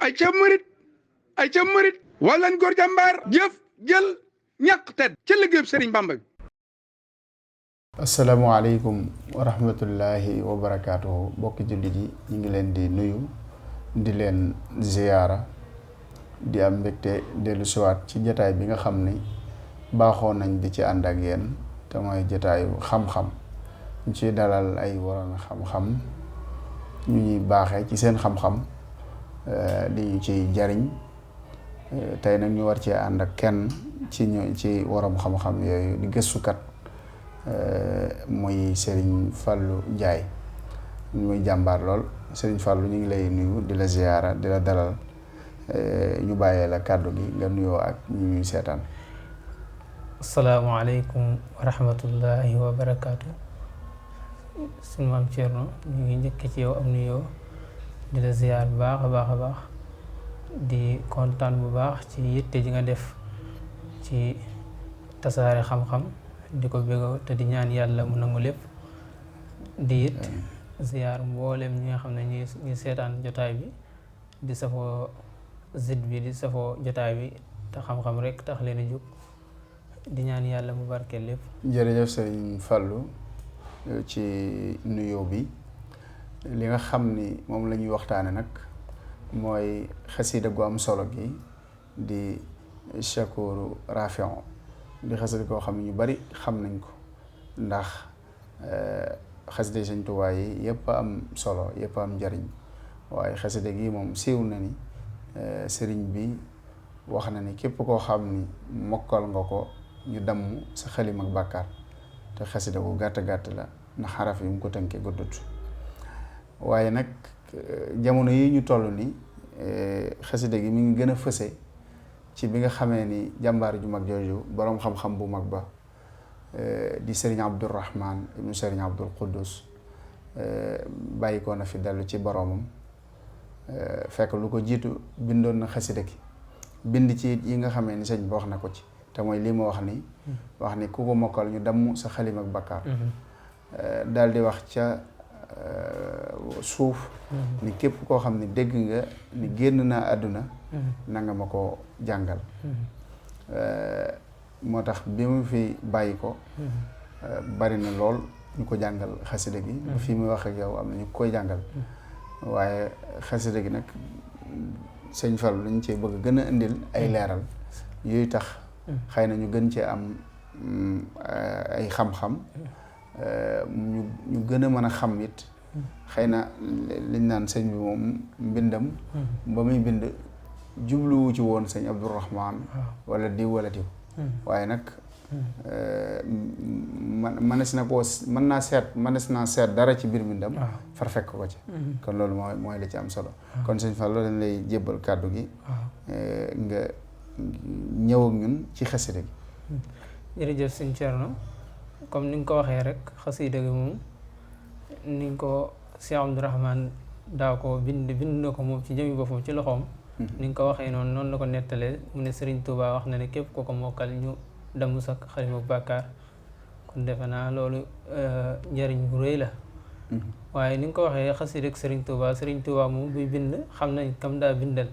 ay ca murit walan góor jàmbaar jëf jël ñàq tedd ca liggéeyub Sëriñ Bamba bi. asalaamaaleykum wa rahmatullahi wa barakaatuhu bokki jullit yi ñu ngi leen di nuyu di leen ziyaara di am mbégte dellu siwaat ci jataay bi nga xam ni baaxoo nañ di ci ànd ak yéen te mooy jataayu xam-xam ñu ciy dalal ay waroon xam-xam ñu ñuy baaxee ci seen xam-xam di ñu ciy jariñ tey nag ñu war cee ànd ak kenn ci waroom xam-xam yooyu di gëstukat muy Serigne Fallou Ndiaye muy jàmbaar lool Serigne Fallou ñu ngi lay nuyu di la ziyaara di la dalal ñu bàyyee la kàddu gi nga nuyoo ak ñu ñuy seetaan. asalaamaaleykum wa rahmatullahi wa barakaatu. suñu maam Thierno ñu ngi njëkk ci yow am nuyoo di la ziyaar bu baax a baax a baax di kontaan bu baax ci yitte ji nga def ci tasaare xam-xam di ko bégoo te di ñaan yàlla mu nangu lépp di it ziyaar mboolem ñi nga xam ne ñi seetaan jotaay bi di safoo zid bi di safoo jotaay bi te xam-xam rek tax leen a jóg di ñaan yàlla mu barkeel lépp. jërëjëf Serigne Fallou ci nuyoo bi li nga xam ni moom la ñuy waxtaane nag mooy xasida gu am solo gi di Chakuru Rafion di xasida koo xam ne ñu bari xam nañ ko ndax xasida Sëñ Tuubaa yi yëpp am solo yëpp am njariñ waaye xasida gi moom siiw na ni sëriñ bi wax na ni képp koo xam ni mokkal nga ko ñu damm sa xalim ak bàkkaar te xasida gu gàtt gàtt la ndax xaraf yi mu ko tënkee guddut waaye nag jamono yi ñu toll ni xasida gi mi ngi gën a fëse ci bi nga xamee ni jàmbaar ju mag jooju boroom xam-xam bu mag ba di Serigne Abdourahman ibnu Serigne Abdul Quddus bàyyi ko na fi dellu ci boroomam fekk lu ko jiitu bindoon na xasida gi bind ci yi nga xamee ni sëñ bi wax na ko ci te mooy lii ma wax ni ku ko mokkal ñu damm sa xalim ak bakkaar daal di wax ca suuf ni képp koo xam ne dégg nga ni génn naa àdduna na nga ma ko jàngal moo tax bi mu fi bàyyi ko bari na lool ñu ko jàngal xasida gi ba fii muy wax ak yow am na ñu koy jàngal waaye xasida gi nag sëñ Fallu lañ cee bëgg gën a indil ay leeral yooyu tax xëy na ñu gën cee am ay xam-xam ñu gën a mën a xam it xëy na liñ naan sëñ bi moom mbindam ba muy bind jubluwu ci woon sëñ Abdourahman wala diw wala diw waaye nag mënees naa seet dara ci biir mbindam far fekk ko ci kon loolu mooy li ci am solo kon sëñ Fall loolu dañ lay jébbal kàddu gi nga ñëw ak ñun ci xasida gi. jërëjëf sëñ Thierno comme ni nga ko waxee rek xasida gi moom ni nga ko Cheikh Abdourahman daa ko bind na ko moom ci jëmi boppam ci loxoom. ni nga ko waxee noonu la ko nettalee mu ne Serigne Touba wax na ne képp ko mokkal ñu damm sa xalim ak bàkkaar kon defe naa loolu njariñ bu rëy la. waaye ni nga ko waxee xasida ak Serigne Touba moom buy bind xam nañ kam daa bindal.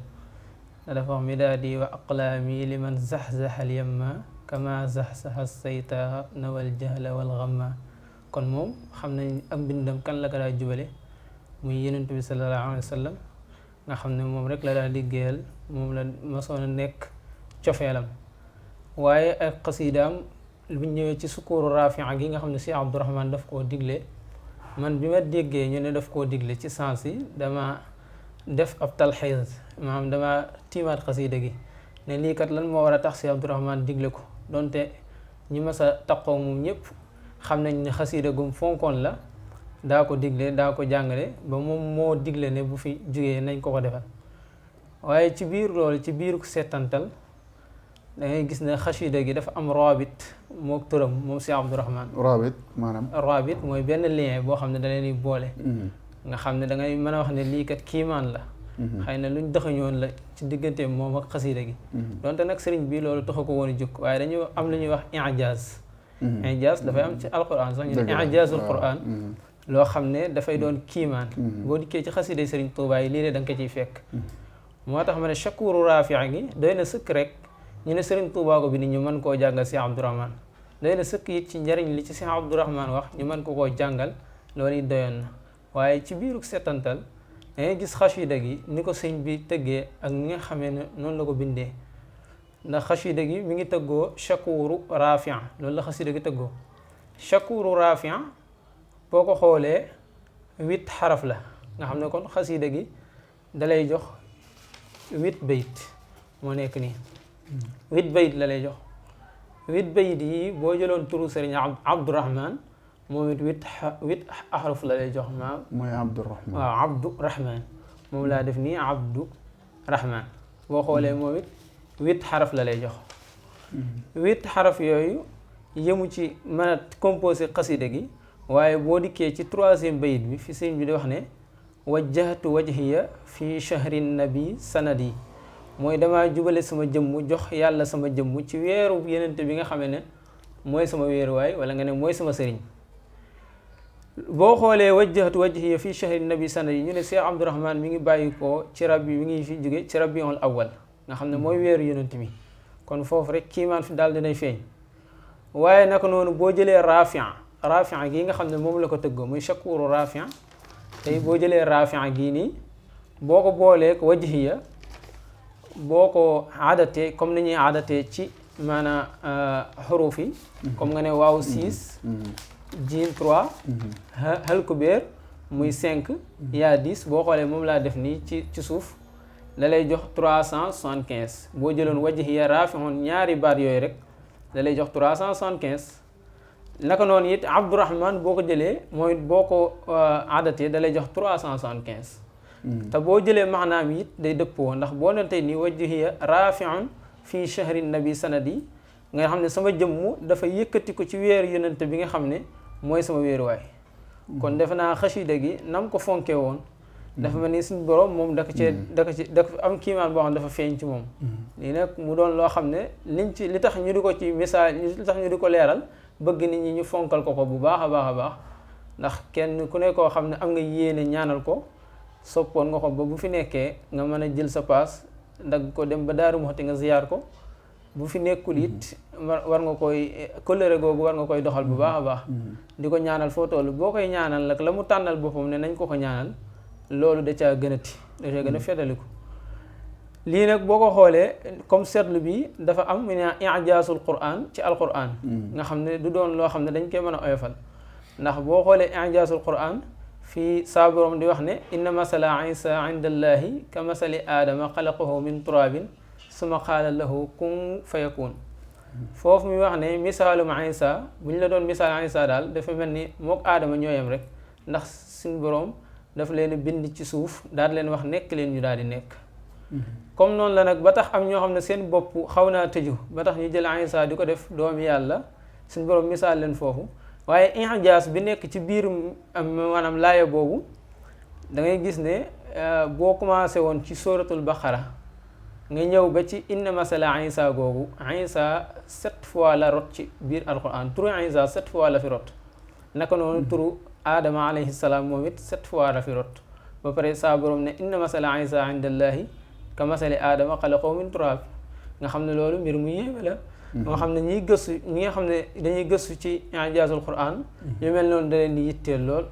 dafa wax mi daa di wa aqlaami liman zaxzaxa al yamma kama zaxzaxa sayta nawal jahla wal gamma kon moom xam nañ ak bindam kan la ko daa jubale muy Yonent bi sallallahu alayhi wa sallam nga xam ne moom rek la daa liggéeyal moom la masoon a nekk cofeelam waaye ak xasiidaam bu ñëwee ci Sukuru Rafia gi nga xam ne Cheikh Abdourahman daf koo digle man bi ma déggee ñu ne daf koo digle ci sens yi dama def ab talxiis maanaam dama tiimaat xasiida gi ne lii kat lan moo war a tax Cheikh Abdourahman digle ko donte ñi mas a taqoo moom ñëpp xam nañ ne xasiida gum fonkoon la daa ko digle daa ko jàngale ba moom moo digle ne bu fi jógee nañ ko defal waaye ci biir loolu ci biir seetantal da ngay gis ne xasiida gi dafa am raabit moo turam moom Cheikh Abdourahman raabit mooy benn lien boo xam ne da leen di boole nga xam ne da ngay mën a wax ne lii kat kiimaan la xëy na luñ dëxañoon la ci diggante moom ak xasiida gi donte nag sëriñ bi loolu taxu ko woon a jóg waaye dañu am lu ñuy wax ijaaz dafay am ci alquran sax ñu ne ijaazul quran loo xam ne dafay doon kiimaan boo dikkee ci xasiida sëriñ Tuubaa yi lii de da nga ko ciy fekk moo tax ma ne shakuru rafia gi doy na sëkk rek ñu ne Sëriñ Tuubaa ko bi ni ñu mën koo jàngal Cheikh Abdourahmane doy na sëkk it ci njariñ li ci Cheikh Abdourahmane wax ñu mën ko koo jàngal loolu it doyoon na waaye ci biiru setantal da ngay gis xasida gi ni ko sëñ bi tëggee ak ñi nga xamee ne noonu la ko bindee ndax xasida gi mi ngi tëggoo shakuru rafia loolu la xasida gi tëggoo shakuru rafia boo ko xoolee 8 xaraf la nga xam ne kon xasida gi dalay jox 8 bayit moo nekk nii 8 bayit la lay jox 8 bayit yi boo jëloon turu Sëriñ Abdourahmane moom it 8 xaraf la lay jox ma mooy Abdourahmane waaw Abdourahmane moom laa def nii Abdourahmane boo xoolee moom it 8 xaraf la lay jox 8 xaraf yooyu yëmu ci mën a composé xasida gi waaye boo dikkee ci 3e bayit bi fi sëñ bi di wax ne wajjahtu wajhiya fi shahri nabi sanadi mooy dama jubale sama jëmm jox yàlla sama jëmm ci weeru yenente bi nga xamee ne mooy sama weeruwaay wala nga ne mooy sama sëriñ boo xoolee wajjahtu wajhiya fi shahri nabi sanadi ñu ne Cheikh Abdourahmane mi ngi bàyyi ko ci mi ngi fi jóge ci rabiul awwal nga xam ne mooy weeru yenente bi kon foofu rek kiimaan fi daal dinay feeñ waaye naka noonu boo jëlee rafia gii nga xam ne moom la ko tëggoo muy shakuru rafia tey boo jëlee rafia gii nii boo ko booleeg wajhiya boo ko adatee comme ni ñuy adatee ci maanaam xuruf yi comme nga ne waaw 6 jiim 3 hal kubéer muy 5 yaa 10 boo xoolee moom laa def nii ci suuf da lay jox 375 boo jëloon wajhiya rafiun ñaari baat yooyu rek da lay jox 375 naka noonu it Abdourahmane boo ko jëlee mooy boo ko adatee da lay jox 375 te boo jëlee maanaam it day dëppoo ndax boo doon tey nii wajhiya rafiun fii shahri nabi sanadi nga xam ne sama jëmmu dafa yëkkati ko ci weeru yonent bi nga xam ne mooy sama weeruwaay kon defe naa xasida gi nam ko fonke woon dafa mel ni suñu borom moom dafa am kiimaan boo xam ne dafa feeñ ci moom lii nag mu doon loo xam ne li tax ñu di ko ci misaal li tax ñu di ko leeral bëgg nit ñi ñu fonkal ko bu baax a baax a baax ndax kenn ku ne koo xam ne am nga yéene ñaanal ko soppoon nga ko ba bu fi nekkee nga mën a jël sa paas dagg ko dem ba Daaru Muxti nga ziyaar ko bu fi nekkul it war nga koy kóllëre googu war nga koy doxal bu baax a baax di ko ñaanal foo toll boo koy ñaanal nag la mu tànnal boppam ne nañ ko ñaanal loolu da caa gën a feddaliku lii nag boo ko xoolee comme seetlu bi dafa am mu ne i'jaasul Qur'an ci alquran nga xam ne du doon loo xam ne dañ koy mën a oyofal ndax boo xoolee i'jaasul Qur'an fii saa borom di wax ne inna masala isa inda allahi ka masali aadama xalaqahu min turabin suma qaala lahu kun fayakun foofu muy wax ne misaalum isa bu ñu la doon misaal isa daal dafa mel ni mook aadama ñooyam rek ndax suñ borom dafa leen bind ci suuf daal leen wax nekk leen ñu daal di nekk comme noonu la nag ba tax am ñoo xam ne seen bopp xaw naa tëju ba tax ñu jël isa di ko def doomi yàlla suñ borom misaal leen foofu waaye ijaas bi nekk ci biir maanaam laaya boobu da ngay gis ne boo commencé woon ci suratul baqara nga ñëw ba ci inna masala isa googu isa 7 fois la rot ci biir alquran turu isa 7 fois la fi rot naka noonu turu aadama alayhi salaam moom it 7 fois la fi rot ba pare saa borom ne inna masala isa inda allahi ka masali aadama xalaqahu min turab nga xam ne loolu mbir mu yéeme la moo xam ne ñi nga xam ne dañuy gëstu ci ijaasul Qur'an yu mel noonu da leen di yitteel lool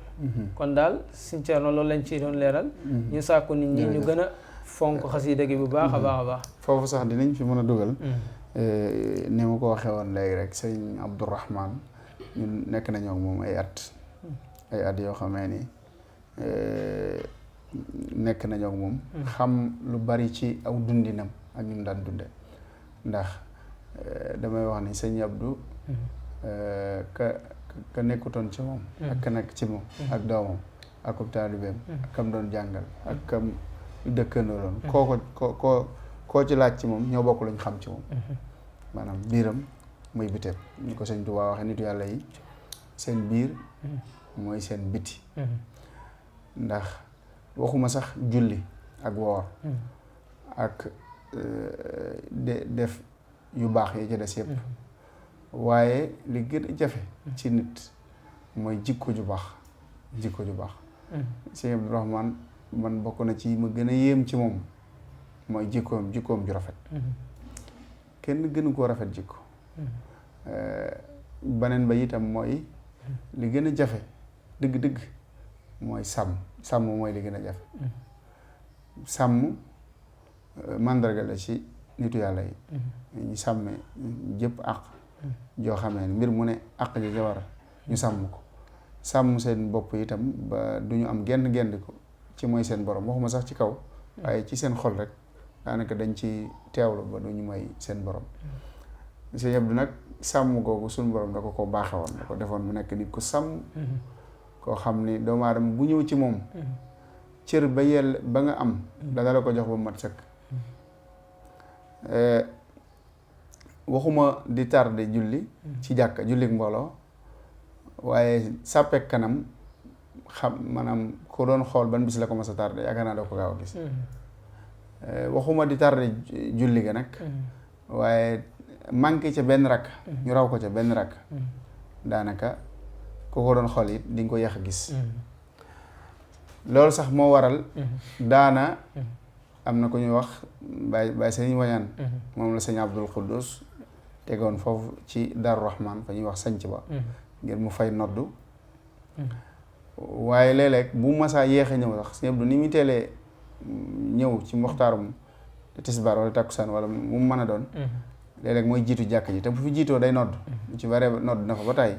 kon daal Sëñ Cerno loolu lañ ci doon leeral ñu sàkku nit ñi ñu gën a fonk xasida gi bu baax a baax a baax foofu sax dinañ fi mën a dugal ni ma ko waxee woon léegi rek sëñ Abdourahmane ñun nekk nañoo ak moom ay at yoo xamee ni nekk nañoo ak moom xam lu bari ci aw dundinam ak ñu daan dunde ndax damay wax ni sëñ Abdou ka nekkutoon ci moom ak ka nekk ci moom ak doomam ak ub taalibeem ak kam doon jàngal ak kam dëkkandooloon koo ci laaj ci moom ñoo bokk luñ xam ci moom maanaam biiram muy biteem ñu ko sëñ Tuubaa waxee nitu yàlla yi seen biir mooy seen biti ndax waxuma sax julli ak woor ak def yu baax yi ci des yëpp waaye li gën a jafe ci nit mooy jikko ju baax sëñ Abdourahmane man bokk na ci ma gën a yéem ci moom mooy jikkoom ju rafet kenn gënu koo rafet jikko beneen ba itam mooy li gën a jafe dëgg-dëgg mooy sàmm mooy li gën a jafe sàmm màndarga la ci nitu yàlla yi ñu sàmme jëpp àq joo xamee ne mbir mu ne àq ji ca war ñu sàmm ko sàmm seen bopp itam ba du ñu am genn ko ci mooy seen borom waxuma sax ci kaw waaye ci seen xol rek daanaka dañ ci teewlu ba du ñu mooy seen borom Sëñ Abdu nag sàmm googu suñu borom da ko baaxe woon da ko defoon mu nekk nit ko sàmm koo xam ni doomu aadama bu ñëw ci moom cër ba yell ba nga am dana la ko jox ba mat sëkk waxuma di tardé julli ci jàkka jullik mbooloo waaye sàppeek kanam xam maanaam ku doon xool ban bis la ko mas a tardé yaakaar naa doo ko gaaw a gis waxuma di tardé julli ga nag waaye manqué ca benn rakk ñu raw ko ca benn rakk daanaka ku ko doon xool it di nga ko yàq gis loolu sax moo waral daana am na ku ñuy wax Baay Sëriñ Wañaan moom la sëñ Abdul Quddus tegoon foofu ci Daaru Rahman fa ñuy wax sanc ba ngir mu fay noddu waaye léeg-léeg bu masaa yéex a ñëw sax sëñ Abdu ni muy teelee ñëw ci muxtaarum tisbaar wala takkusaan wala mu mën a doon léeg-léeg mooy jiitu jàkk ji te bu fi jiitoo day nodd bu ci bare nodd na fa ba tàyyi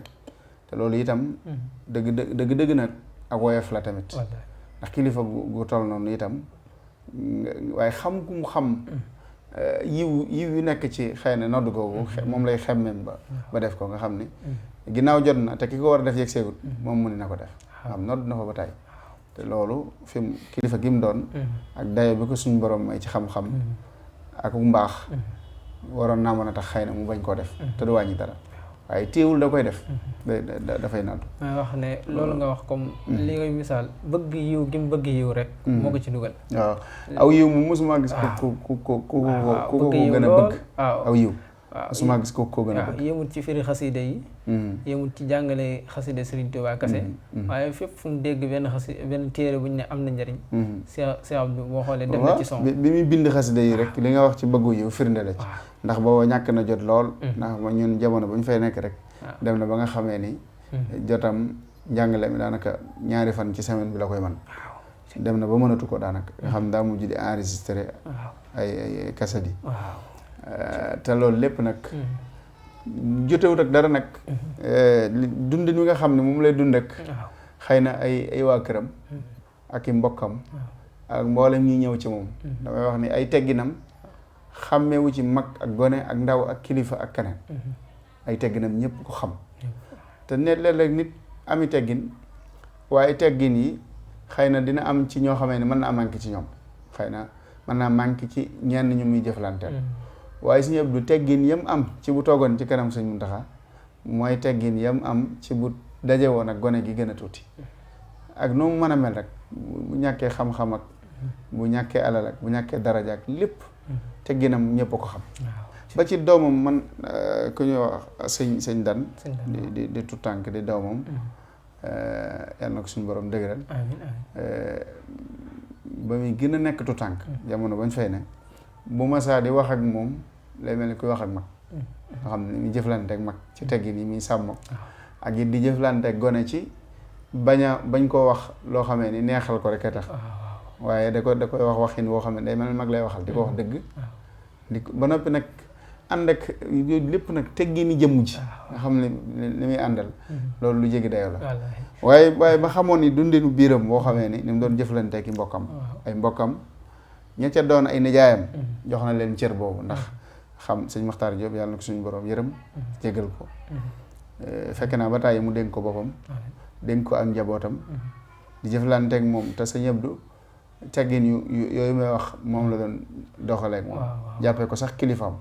te loolu itam dëgg nag ak woyof la tamit ndax kilifa gu toll noonu itam waaye xam ku mu xam yiw yu nekk ci xëy na nodd googu moom lay xemmem ba def ko nga xam ni ginnaaw jot na te ki ko war a def yegg seegut moom mu ni na ko def xam nodd na fa ba tàyyi te loolu fi mu kilifa gi mu doon ak dayo bi ko suñu borom may ci xam-xam ak mbaax waroon naa mën a tax xëy na mu bañ koo def te du wàññi dara waaye téewul da koy def dafay naddu may wax ne loolu nga wax comme li ngay misaal bëgg yiw gi mu bëgg yiw rek moo ko ci dugal waaw aw yiw mu mosuma gis ku gën a bëgg aw yiw mosuma gis ko gën a bëgg yëmut ci firi xasida yi yëmut ci jàngale xasida Sëriñ Tuubaa kase waaye fépp fu mu dégg benn téere bu ñu ne am na njëriñ Cheikh Abdou boo xoolee dem na ci son bi muy bind xasida yi rek li nga wax ci bëggu yiw firnde la ci ndax booba ñàkk na jot lool ndax ma ñun jamono bu ñu fay nekk rek dem na ba nga xamee ni jotam njàngale mi daanaka ñaari fan ci semaine bi la koy man dem na ba mënatu ko daanaka nga xam daa mujj di enregistré ay cassette yi te loolu lépp nag jotewut ak dara nag dundin wi nga xam ne moom lay dund ak xëy na ay waa këram ak i mbokkam ak mboolem ñi ñëw ci moom damay wax ni ay tegginam xàmmeewu ci mag ak gone ak ndaw ak kilifa ak keneen ay tegginam ñëpp ko xam te ne léeg-léeg nit ami teggin waaye teggin yi xëy na dina am ci ñoo xamee ne mën na manqué ci ñoom xëy na mën naa manqué ci ñenn ñu muy jëflanteel waaye Sëñ Abdu teggin yam am ci bu toogoon ci kanam Sëñ Muntaxa mooy teggin yam am ci bu daje woon ak gone gi gën a tuuti ak nu mu mën a mel rek bu ñàkkee xam-xam ak bu ñàkkee alal ak bu ñàkkee daraja ak lépp tegginam ñëpp a ko xam ba ci doomam man ku ñuy wax sëñ Dan di tutànk di doomam yal na ko suñu borom dëgëral ba muy gën a nekk tutànk jamono bañ fay ne bu masaa di wax ak moom lay mel ni kuy wax ak mag nga xam ne mi jëflante ak mag ci teggin yi muy sàmm ak it di jëflante ak gone ci bañ koo wax loo xamee ni neexal ko rek a tax waaye da koy wax waxin woo xam ne day mel ni mag lay waxal di ko wax dëgg di ba noppi nag ànd ak yooyu lépp nag teggi ni jëmm ji nga xam ne li muy àndal loolu lu jéggi dayoo la waaye ba xamoon ni dundinu biiram boo xamee ni mu doon jëflante ki mbokkam ay mbokkam ña ca doon ay nijaayam jox na leen cër boobu ndax xam sëñ Maxtaar Jóob yàlla na ko suñu borom yërëm jégal ko fekk naa ba tàyyi mu dénk ko boppam dénk ko ak njabootam di jëflante ak moom te Sëñ Abdu teggin yooyu may wax moom la doon doxalee ak moom jàppee ko sax kilifaam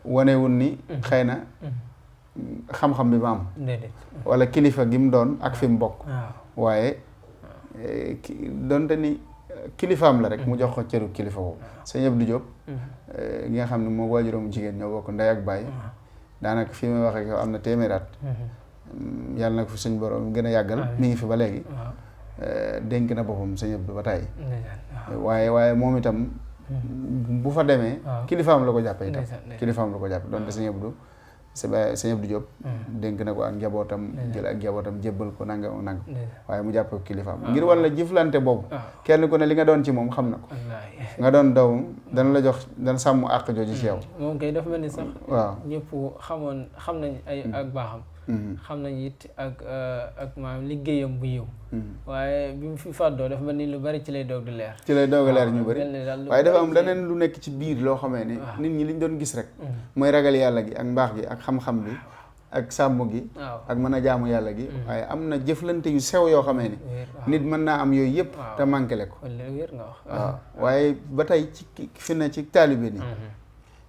wanewul ni xëy na xam-xam bi ma am wala kilifa gi mu doon ak fi mu bokk waaye doonte ni kilifaam la rek mu jox ko cëru kilifa boobu Sëñ Abdu Jóob gi nga xam ne moo waajuram jigéen ñoo bokk ndey ak baay daanaka fi may wax ak yow am na téeméeraat yàlla na ko fi suñ borom gën a yàggal mi ngi fi ba léegi dénk na boppam sëñ Abdou ba tey waaye moom itam bu fa demee kilifaam la ko jàppe itam kilifaam la ko jàppe donte sëñ Abdou sëñ Abdou Diop dénk na ko ak njabootam jël ak njabootam jébbal ko nangam waaye mu jàppe ko kilifaam ngir wala jëflante boobu kenn ku ne li nga doon ci moom xam na ko nga doon dawum dana la jox dana sàmm àq jooju ci yow moom kay dafa mel ni sax waaw ñëpp xam nañ ay ak baaxam xam nañ it ak maanaam liggéeyam bu yiw waaye bi mu fi fàddoo dafa mel ni lu bari ci lay doog di leer ci lay doog a leer ñu bari waaye dafa am leneen lu nekk ci biir loo xamee ni nit ñi liñ doon gis rek mooy ragal yàlla gi ak mbaax gi ak xam-xam bi ak sàmm gi ak mën a jaamu yàlla gi waaye am na jëflante yu sew yoo xamee ni nit mën naa am yooyu yëpp te manqué le ko waaw waaye ba tey ci fi na ci taalibe ni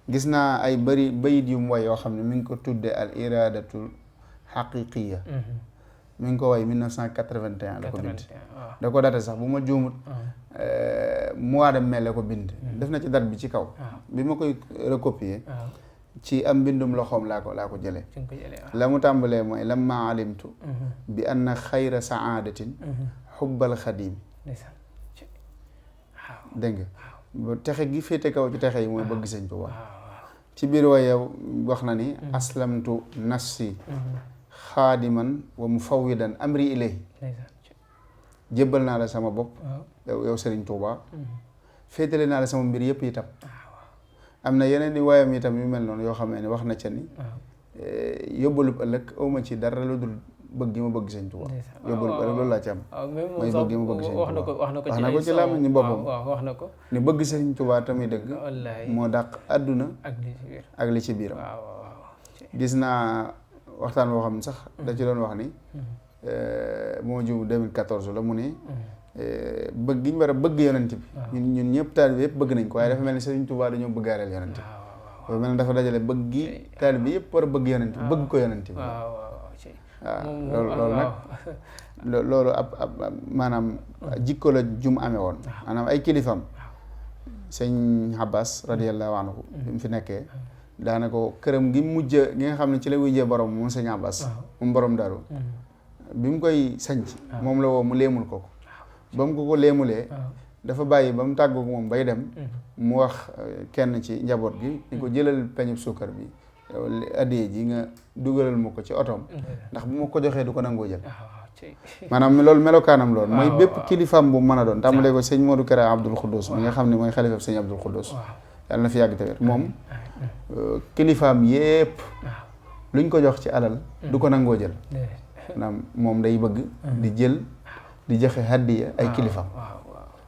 gis naa ay bayit yu mu way yoo xam ne mi ngi ko tudde al iradatul xaqiqiya mi ngi ko way 1981 la ko bind da ko date sax bu ma juumut mois de mai la ko bind def na ci date bi ci kaw bi ma koy recopier ci am mbindum loxoom laa ko jëlee la mu tàmbalee mooy lamma alimtu bi anna xayra saadatin xubbal xadim dégg nga texe gi féete kaw ci texe yi mooy bëgg Sëñ Tuubaa ci biir waye wax na ni aslamtu nafsi xaadiman wa mufawwidan amri ilayhi jébbal naa la sama bopp yow Sëriñ Tuubaa féetale naa la sama mbir yëpp itam am na yeneen i waayam itam yu mel noonu yoo xam ne wax na ca ni yóbbalub ëllëg awma ci dara lu dul bëgg gi ma bëgg Sëñ Tuubaa yóbbalub ëllëg loolu laa ci am mooy bëgg gi ma bëgg Sëñ Tuubaa wax na ko ci làmmiñ ni boppam wax na ko ni bëgg Sëñ Tuubaa tamit dëgg moo dàq àdduna ak li ci biiram gis naa waxtaan boo xam ne sax da ci doon wax ni moo jum 2014 la mu ne bëgg gi ñu war a bëgg yonent bi ñun ñëpp taalibe yëpp bëgg nañ ko waaye dafa mel ni Sëriñ Tuubaa dañoo bëggaaleel yonent bi dafa mel ni dafa dajale bëgg gi taalibe yëpp war a bëgg yonent bi bëgg ko yonent bi waaw loolu nag loolu ab maanaam jikko la jum amee woon maanaam ay kilifam sëñ Abbas radiyallahu anhu bi mu fi nekkee daana ko këram gi mujj gi nga xam ne ci la wujjee borom moom sëñ Abbas moom borom daru bi mu koy sanc moom la woo mu léemul ko ba mu ko léemulee dafa bàyyi ba mu tàggoog moom bay dem mu wax kenn ci njaboot gi ni ko jëlal peñub suukar bi addiyee ji nga dugalal ma ko ci otoom ndax bu ma ko joxee du ko nangoo jël maanaam loolu melokaanam loolu mooy bépp kilifaam bu mën a doon tàmbalee ko sëñ Modou Kara Abdoul Khoudous mi nga xam ne mooy xalifa sëñ Abdoul Khoudous yàlla na fi yàgg tamit moom kilifaam yépp luñ ko jox ci alal du ko nangoo jël maanaam moom day bëgg di jël di joxe hadiya ay kilifaam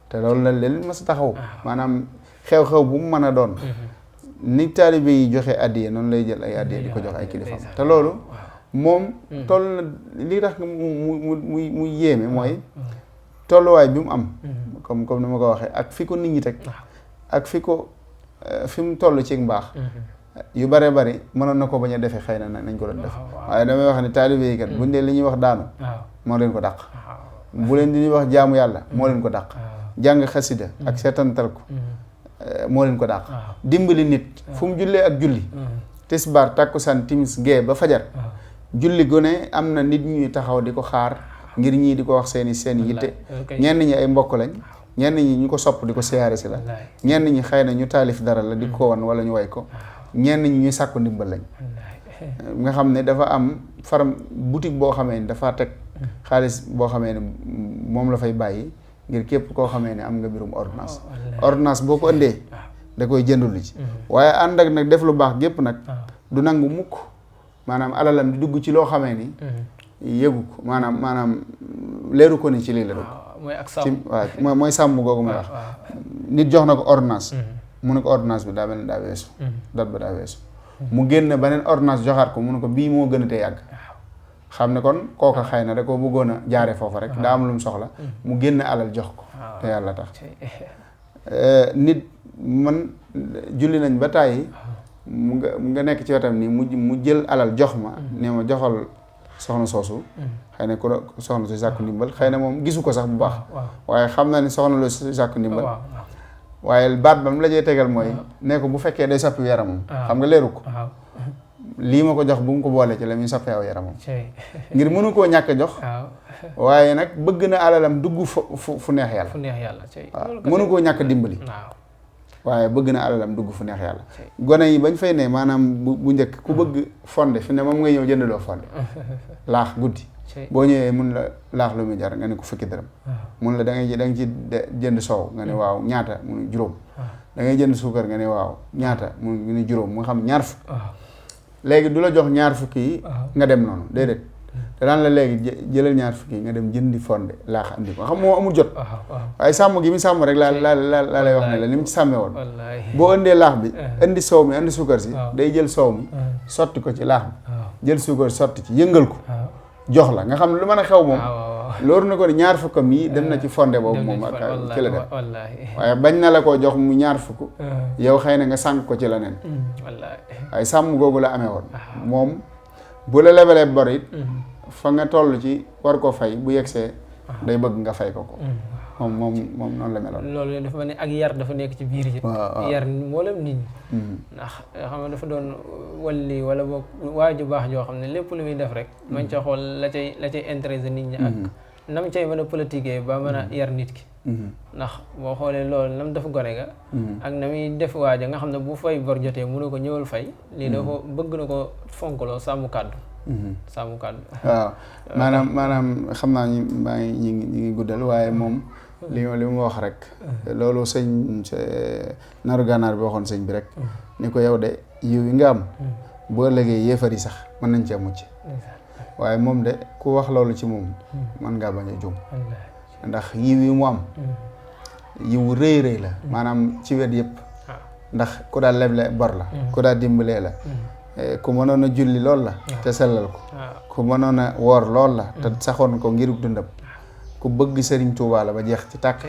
te loolu la leen mas a taxaw maanaam xew-xew bu mu mën a doon ni taalibe yi joxe hadiya noonu lay jël ay hadiya di ko jox ay kilifaam te loolu moom toll na li tax mu yéeme mooy tolluwaay bi mu am comme ni ma ko waxee ak fi ko nit ñi teg ak fi mu toll ci mbaax yu bare bari mënoon na ko bañ a defee xëy na nañ ko doon def waaye damay wax ne taalibe yi kat buñ dee li ñuy wax daanu moo leen ko dàq bu leen di ñuy wax jaamu yàlla moo leen ko dàq jàng xasida ak seetantal ko moo leen ko dàq dimbali nit fu mu jullee ak julli tisbaar takkusaan timis gee ba fajar julli gone am na nit ñuy taxaw di ko xaar ngir ñii di ko wax seen yitte ñenn ñi ay mbokk lañ ñenn ñi ñu ko sopp di ko siyaare si la ñenn ñi xëy na ñu taalif dara la di ko wan wala ñu way ko ñenn ñi ñuy sàkku ndimbal lañ nga xam ne dafa am faram boutique boo xamee ni dafa teg xaalis boo xamee ne moom la fay bàyyi ngir képp koo xamee ne am nga mbirum ordonnance boo ko ëndee da koy jëndul ci waaye ànd ak nag def lu baax gépp nag du nangu mukk maanaam alalam di dugg ci loo xamee ni yëgu ko maanaam leeru ko ni ci lii la dugg waaw mooy sàmm googu may wax nit jox na ko ordonnance mu ne ko ordonnance bi daa mel ne daa weesu date ba daa weesu mu génn beneen ordonnance joxaat ko mu ne ko bii moo gën a te yàgg xam ne kon kooka xëy na da ko bëggoon a jaare foofu rek daa am lu mu soxla mu génn alal jox ko te yàlla tax nit man julli nañ ba tàyyi mu nga nekk ci wetam nii mu jël alal jox ma ne ma joxal soxna soosu xëy na ku soxna su sàkku ndimbal xëy na moom gisu ko sax bu baax waaye xam na ni soxna lu su sàkku ndimbal waaye baat ba mu la jee tegal mooy ne ko bu fekkee day soppi yaramam xam nga leeru ko lii ma ko jox bu mu ko boole ci la muy soppi aw yaramam ngir mënu koo ñàkk jox waaye nag bëgg na alalam dugg fu neex yàlla. fu neex yàlla waaw mënu koo ñàkk dimbali. waaw waaye bëgg na alalam dugg fu neex yàlla. gone yi bañ fay ne maanaam bu njëkk ku bëgg fonde fi ne moom ngay ñëw jëndaloo fonde laax guddi. boo ñëwee mun la laax lu muy jar nga ne ko fukki dërëm. mun la da nga ci jënd soow nga ne waaw ñaata mu ne juróom. da ngay jënd suukar nga ne waaw ñaata mu ne juróom mu nga xam ñaar fukk. léegi du la jox ñaar fukki yi nga dem noonu déedéet. te daan la léegi jëlal ñaar fukki yi nga dem jëndi fonde laax andi ko xam moo amul jot. waaye sàmm gi mi sàmm rek laa lay wax ne la ni mu ci sàmmee woon. boo indee laax bi indi soow mi indi suukar si day jël soow mi sotti ko ci laax bi jël suukar sotti ci yëngal ko jox la nga xam ne lu mën a xew moom loolu na ko ni ñaar fukkam yi dem na ci fonde boobu moom ak ci la dem waaye bañ na la koo jox mu ñaar fukk yow xëy na nga sànq ko ci la nen waaye sàmm googu la amee woon moom bu la lebalee bor it fa nga toll ci war ko fay bu yegsee day bëgg nga fay ko moom noonu la meloon. loolu dafa ne ak yar dafa nekk ci biir ji. yar mboolem nit ñi. ndax xam nga dafa doon walli wala boog waaju baax joo xam ne lépp lu muy def rek. mañ ca xool la cay intéressé nit ñi. ak nam cay mën a politiquer ba mën a yar nit ki. ndax boo xoolee loolu nam dafa gone ga. ak na muy def waaja nga xam ne bu fay bor jotee mënu ko ñëwal fay. lii dafa bëgg na ko fonkaloo sàmm kàddu. sàmm kàddu. waaw maanaam xam naa ñi ngi guddal waaye moom. li mu wax rek loolu sëñ naru gànnaar bi waxoon sëñ bi rek ni ko yow de yiw yi nga am boo ëllëgee yéefar yi sax mën nañ cee mucc waaye moom de ku wax loolu ci moom mën ngaa bañ a jum ndax yiw yi mu am yiw rëy rëy la maanaam ci wet yëpp ndax ku daal leble bor la ku daal dimbalee la ku mënoon a julli lool la te sellal ko ku mënoon a woor lool la te saxoon ko ngirug dundam ku bëgg Sëriñ Tuubaa la ba jeex ci tàkk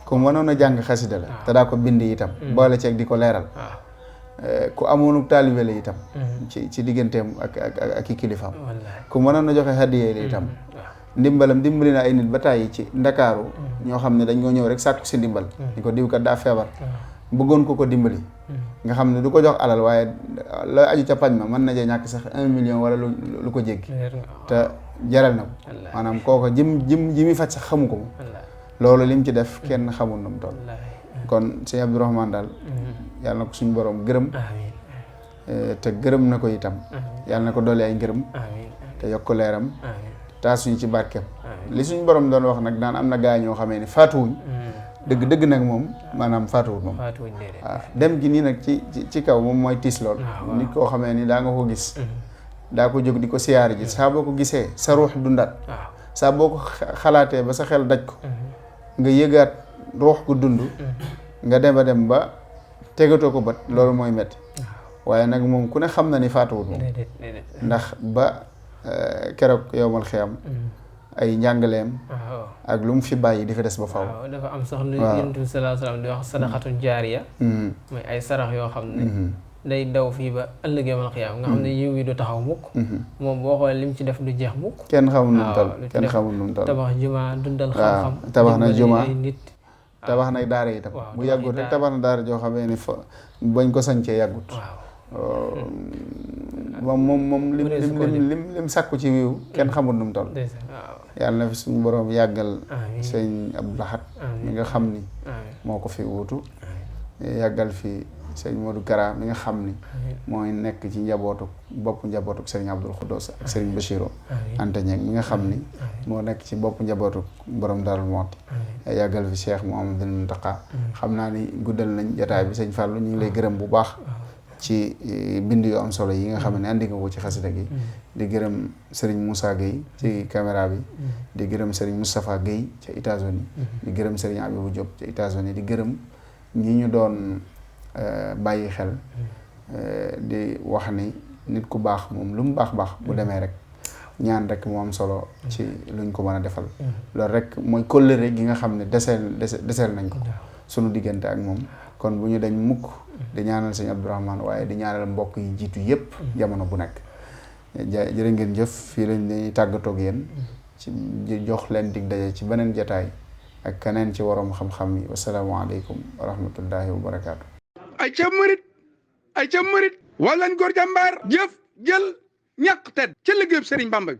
ku mënoon a jàng xasida la te daa ko bind itam boole ceeg di ko leeral ku amoonu taalibe la itam ci digganteem ak i kilifaam ku mënoon a joxe hadiya la itam ndimbalam dimbali na ay nit ba tàyyi ci Ndakaaru ñoo xam ne dañ ko ñëw rek sàkku si ndimbal ni ko diw kat daa feebar bëggoon ko dimbali nga xam ne du ko jox alal waaye la aju ca pañ ma mën na jee ñàkk sax 1 million wala lu ko jéggi te jaral na ko maanaam kooko ji mi faj sax xamu ko moom loolu lim ci def kenn xamul na mu toll kon sëñ Abdourahmane daal yàlla na ko suñu borom gërëm te gërëm na ko itam yàlla na ko doole ay ngërëm te yokk leeram taa suñu ci barkeem li suñu borom doon wax nag daan am na gaa ñoo xamee ni faatuwuñ dëgg nag moom maanaam faatuwul moom waaw dem gi nii nag ci kaw moom mooy tiis lool nit koo xamee ni daa nga ko gis daa ko jóg di ko siyaari ji saa boo ko gisee sa ruux dundaat saa boo ko xalaatee ba sa xel daj ko nga yëgaat ruux gu dund nga dem ba tegatoo ko bët loolu mooy metti waaye nag moom ku ne xam na ni faatuwul moom ndax ba keroog yowmal xiyam ay njàngaleem ak lu mu fi bàyyi di fi des ba faw dafa am sax lu Yonent bi sallallahu alayhi wa sallam di wax sadaxatun jaariya mooy ay sarax yoo xam ne day daw fii ba ëllëg yawmal xiyaam nga xam ne yiw yi du taxaw mukk moom boo xoolee lim ci def du jeex mukk kenn xamul nu mu toll tabax juma dundal xam-xam tabax na juma ay nit tabax na daara itam bu yàggut rek tabax na daara joo xamee ni fa bañ ko sañcee yàggut moom lim sàkku ci wiiw kenn xamul nu mu toll yàlla na fi suñu borom yàggal sëñ Abdou Lahad mi nga xam ni moo ko fi wuutu yàggal fi sëñ Modou Kara mi nga xam ni mooy nekk ci bopp njabootuk sëriñ Abdoul Khoudous ak sëriñ Bachirou Anta Niang mi nga xam ni moo nekk ci bopp njabootuk borom Darou Mouhty yàggal fi Cheikh Mouhamadoul Mountakha xam naa ni guddal nañ jotaay bi sëñ Fallou ñu ngi lay gërëm bu baax ci bind yu am solo yi nga xam ne andi nga ko ci xasida gi di gërëm Serigne Moussa Gueye ci caméra bi di gërëm Serigne Moustapha Gueye ca États-Unis di gërëm Serigne Abibou Diop ca États-Unis di gërëm ñi ñu doon bàyyi xel di wax ni nit ku baax moom lu mu baax bu demee rek ñaan rek moo am solo ci luñ ko mën a defal loolu rek mooy kóllëre gi nga xam ne deseel nañ ko sunu diggante ak moom kon bu ñu dañ mukk di ñaanal sëñ Abdourahmane waaye di ñaanal mbokk yi jiitu yépp jamono bu nekk jërë ngeen jëf fii lañ dañuy tàggatoog yéen ci jox leen dig daje ci beneen jataay ak keneen ci waroom xam-xam yi wasalaamaaleykum wa rahmatullahi wa barakaatu. ay ca murit walañ góor jàmbaar jëf jël ñàq tedd ca liggéeyub Sëriñ Bamba bi